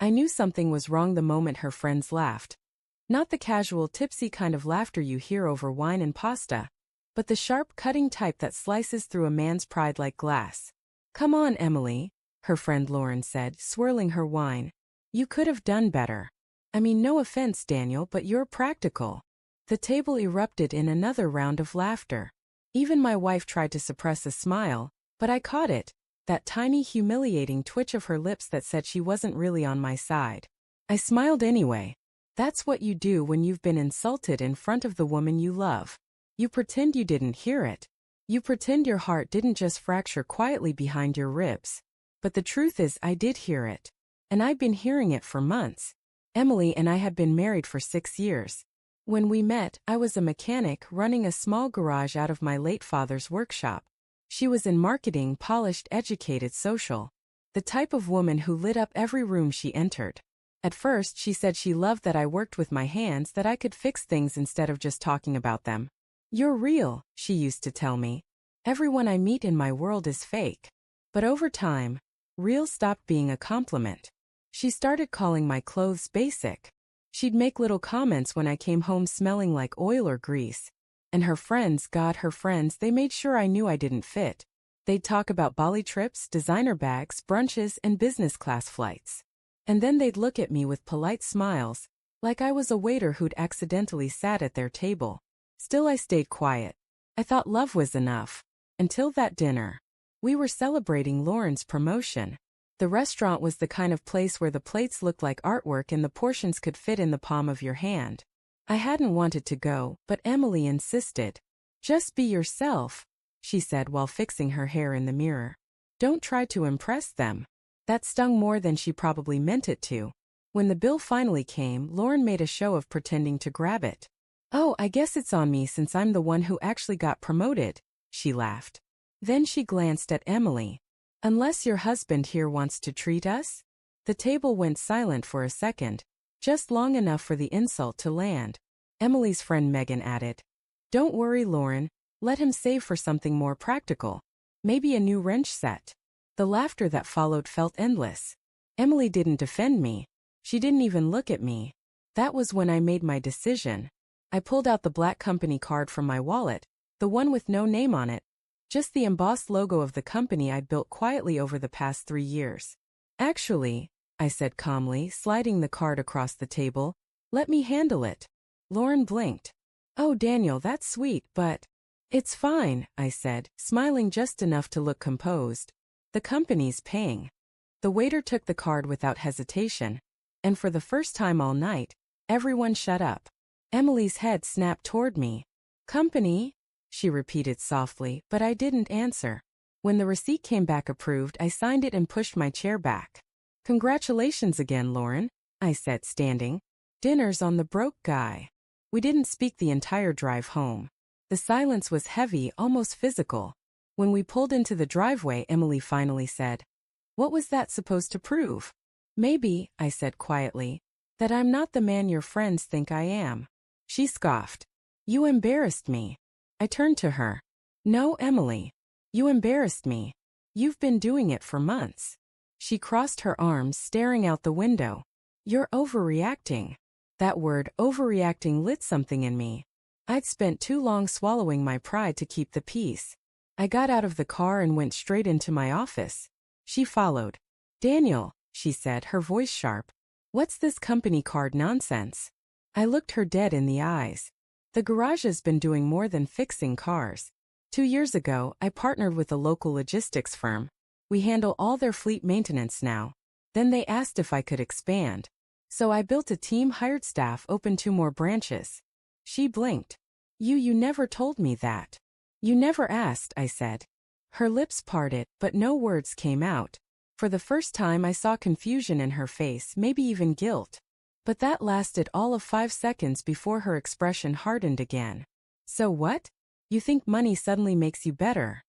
I knew something was wrong the moment her friends laughed. Not the casual, tipsy kind of laughter you hear over wine and pasta, but the sharp, cutting type that slices through a man's pride like glass. "Come on, Emily," her friend Lauren said, swirling her wine. "You could have done better. I mean, no offense, Daniel, but you're practical." The table erupted in another round of laughter. Even my wife tried to suppress a smile, but I caught it, that tiny, humiliating twitch of her lips that said she wasn't really on my side. I smiled anyway. That's what you do when you've been insulted in front of the woman you love. You pretend you didn't hear it. You pretend your heart didn't just fracture quietly behind your ribs. But the truth is, I did hear it. And I've been hearing it for months. Emily and I had been married for 6 years. When we met, I was a mechanic running a small garage out of my late father's workshop. She was in marketing, polished, educated, social. The type of woman who lit up every room she entered. At first, she said she loved that I worked with my hands, that I could fix things instead of just talking about them. "You're real," she used to tell me. "Everyone I meet in my world is fake." But over time, real stopped being a compliment. She started calling my clothes basic. She'd make little comments when I came home smelling like oil or grease. And her friends, her friends, they made sure I knew I didn't fit. They'd talk about Bali trips, designer bags, brunches, and business class flights. And then they'd look at me with polite smiles, like I was a waiter who'd accidentally sat at their table. Still, I stayed quiet. I thought love was enough. Until that dinner. We were celebrating Lauren's promotion. The restaurant was the kind of place where the plates looked like artwork and the portions could fit in the palm of your hand. I hadn't wanted to go, but Emily insisted. "Just be yourself," she said while fixing her hair in the mirror. "Don't try to impress them." That stung more than she probably meant it to. When the bill finally came, Lauren made a show of pretending to grab it. "Oh, I guess it's on me since I'm the one who actually got promoted," she laughed. Then she glanced at Emily. "Unless your husband here wants to treat us?" The table went silent for a second, just long enough for the insult to land. Emily's friend Megan added, "Don't worry, Lauren, let him save for something more practical. Maybe a new wrench set." The laughter that followed felt endless. Emily didn't defend me. She didn't even look at me. That was when I made my decision. I pulled out the black company card from my wallet, the one with no name on it, just the embossed logo of the company I'd built quietly over the past 3 years. "Actually," I said calmly, sliding the card across the table, "let me handle it." Lauren blinked. "Oh, Daniel, that's sweet, but—" "It's fine," I said, smiling just enough to look composed. "The company's paying." The waiter took the card without hesitation, and for the first time all night, everyone shut up. Emily's head snapped toward me. "Company?" she repeated softly, but I didn't answer. When the receipt came back approved, I signed it and pushed my chair back. "Congratulations again, Lauren," I said, standing. "Dinner's on the broke guy." We didn't speak the entire drive home. The silence was heavy, almost physical. When we pulled into the driveway, Emily finally said, "What was that supposed to prove?" "Maybe," I said quietly, "that I'm not the man your friends think I am." She scoffed. "You embarrassed me." I turned to her. "No, Emily. You embarrassed me. You've been doing it for months." She crossed her arms, staring out the window. "You're overreacting." That word, overreacting, lit something in me. I'd spent too long swallowing my pride to keep the peace. I got out of the car and went straight into my office. She followed. "Daniel," she said, her voice sharp, "what's this company card nonsense?" I looked her dead in the eyes. The garage has been doing more than fixing cars. 2 years ago, I partnered with a local logistics firm. We handle all their fleet maintenance now. Then they asked if I could expand. So I built a team, hired staff, opened 2 more branches. She blinked. You never told me that." "You never asked," I said. Her lips parted, but no words came out. For the first time I saw confusion in her face, maybe even guilt. But that lasted all of 5 seconds before her expression hardened again. "So what? You think money suddenly makes you better?"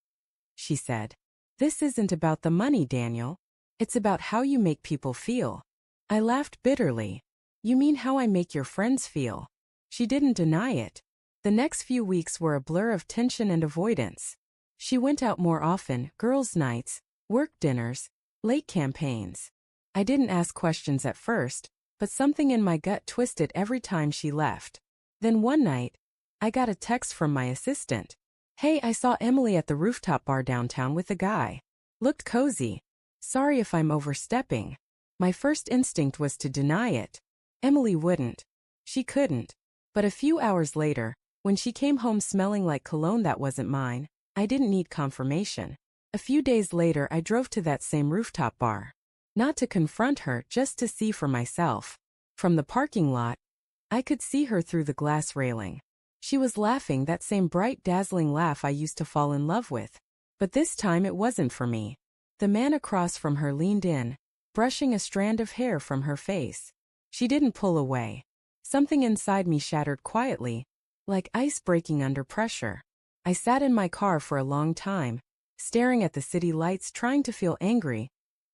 she said. "This isn't about the money, Daniel. It's about how you make people feel." I laughed bitterly. "You mean how I make your friends feel?" She didn't deny it. The next few weeks were a blur of tension and avoidance. She went out more often, girls' nights, work dinners, late campaigns. I didn't ask questions at first, but something in my gut twisted every time she left. Then one night, I got a text from my assistant. "Hey, I saw Emily at the rooftop bar downtown with a guy. Looked cozy. Sorry if I'm overstepping." My first instinct was to deny it. Emily wouldn't. She couldn't. But a few hours later, when she came home smelling like cologne that wasn't mine, I didn't need confirmation. A few days later, I drove to that same rooftop bar. Not to confront her, just to see for myself. From the parking lot, I could see her through the glass railing. She was laughing, that same bright, dazzling laugh I used to fall in love with. But this time it wasn't for me. The man across from her leaned in, brushing a strand of hair from her face. She didn't pull away. Something inside me shattered quietly, like ice breaking under pressure. I sat in my car for a long time, staring at the city lights, trying to feel angry,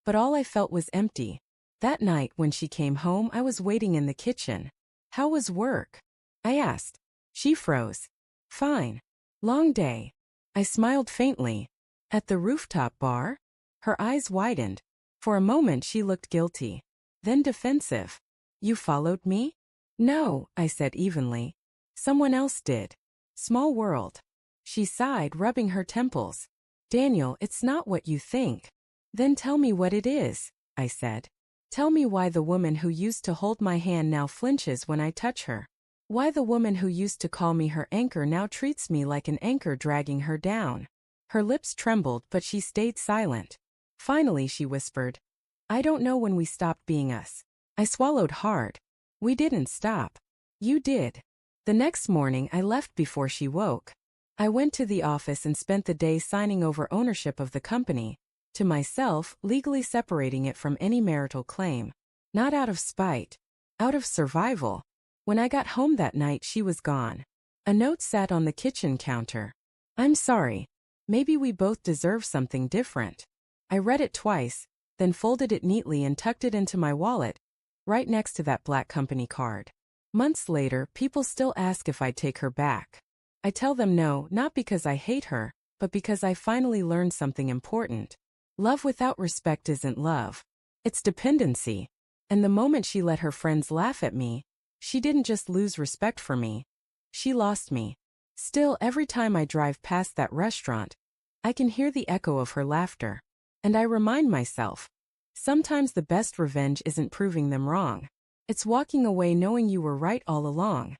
but all I felt was empty. That night when she came home, I was waiting in the kitchen. "How was work?" I asked. She froze. "Fine. Long day." I smiled faintly. "At the rooftop bar?" Her eyes widened. For a moment she looked guilty, then defensive. "You followed me?" "No," I said evenly. "Someone else did. Small world." She sighed, rubbing her temples. "Daniel, it's not what you think." "Then tell me what it is," I said. "Tell me why the woman who used to hold my hand now flinches when I touch her. Why the woman who used to call me her anchor now treats me like an anchor dragging her down." Her lips trembled, but she stayed silent. Finally she whispered, "I don't know when we stopped being us." I swallowed hard. "We didn't stop. You did." The next morning I left before she woke. I went to the office and spent the day signing over ownership of the company, to myself, legally separating it from any marital claim. Not out of spite. Out of survival. When I got home that night, she was gone. A note sat on the kitchen counter. "I'm sorry. Maybe we both deserve something different." I read it twice, then folded it neatly and tucked it into my wallet, right next to that black company card. Months later, people still ask if I'd take her back. I tell them no, not because I hate her, but because I finally learned something important. Love without respect isn't love. It's dependency. And the moment she let her friends laugh at me, she didn't just lose respect for me. She lost me. Still, every time I drive past that restaurant, I can hear the echo of her laughter. And I remind myself, sometimes the best revenge isn't proving them wrong. It's walking away knowing you were right all along.